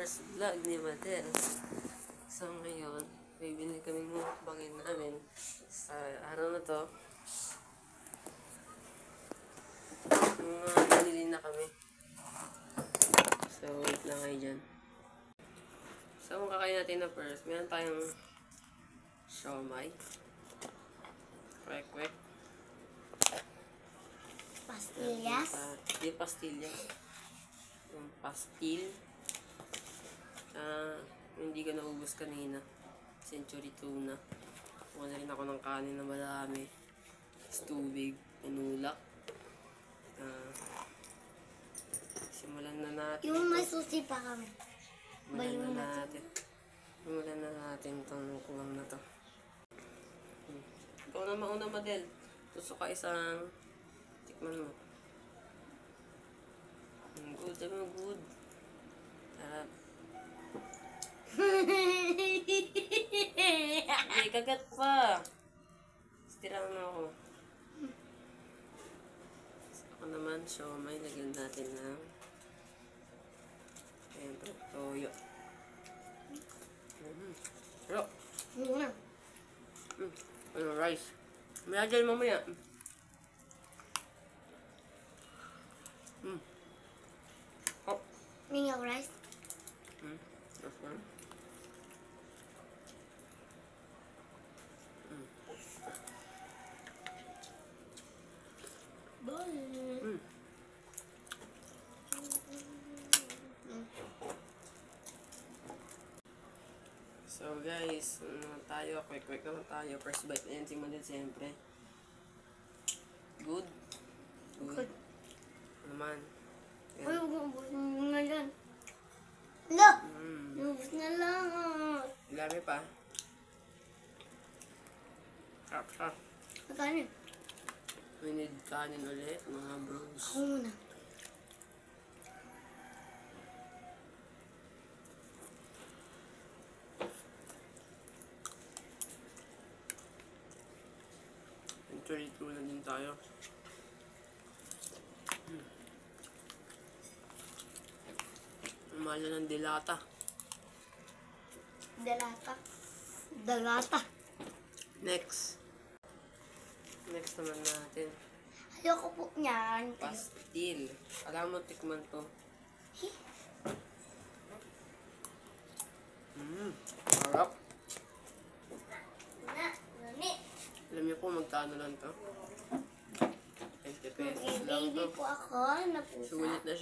first vlog ni Madel. So ngayon, bibili kami mukbangin namin sa araw na to. Nalili na kami. So wait lang kayo dyan. So ang kakain natin na first, meron tayong siomai. Kwek-kwek. Pastillas. Hindi pastillas. Yung pastil. Hindi ko naubos kanina. Century tuna. Kuha na rin ako ng kanin na marami. Tubig. Manulak. Simulan na natin. Yung may susi pa kami. Simulan na natin itong kuwang na to. Ikaw na mauna, Madel. Tusok ka isang tikman mo. Good, sabi mo good. Sarap. Hindi, kagat pa. Stiraw na ako. Ako naman, siomai. Lagyan natin ng siyempre, toyo. Pero, ano, rice. May dyan mamaya. Oh. Mingaw rice. That's one. So guys, tayo, quick naman tayo. First bite na yan si Madel siyempre. Good. Good. Naman. Ay, ubus na yan. Look! Ubus na lang. Dami pa. Sarap. Magkano? We need kanin ulit, mga bros. Ako muna. Century tuna din tayo. Mahal na ng dilata. Dalata. Next naman natin. Ayoko po niyan. Pastil. Alam mo, tikman to. Sarap. Alam niyo po magkano lang to? 20 pesos lang to. Baby po ako. Sulit na siya.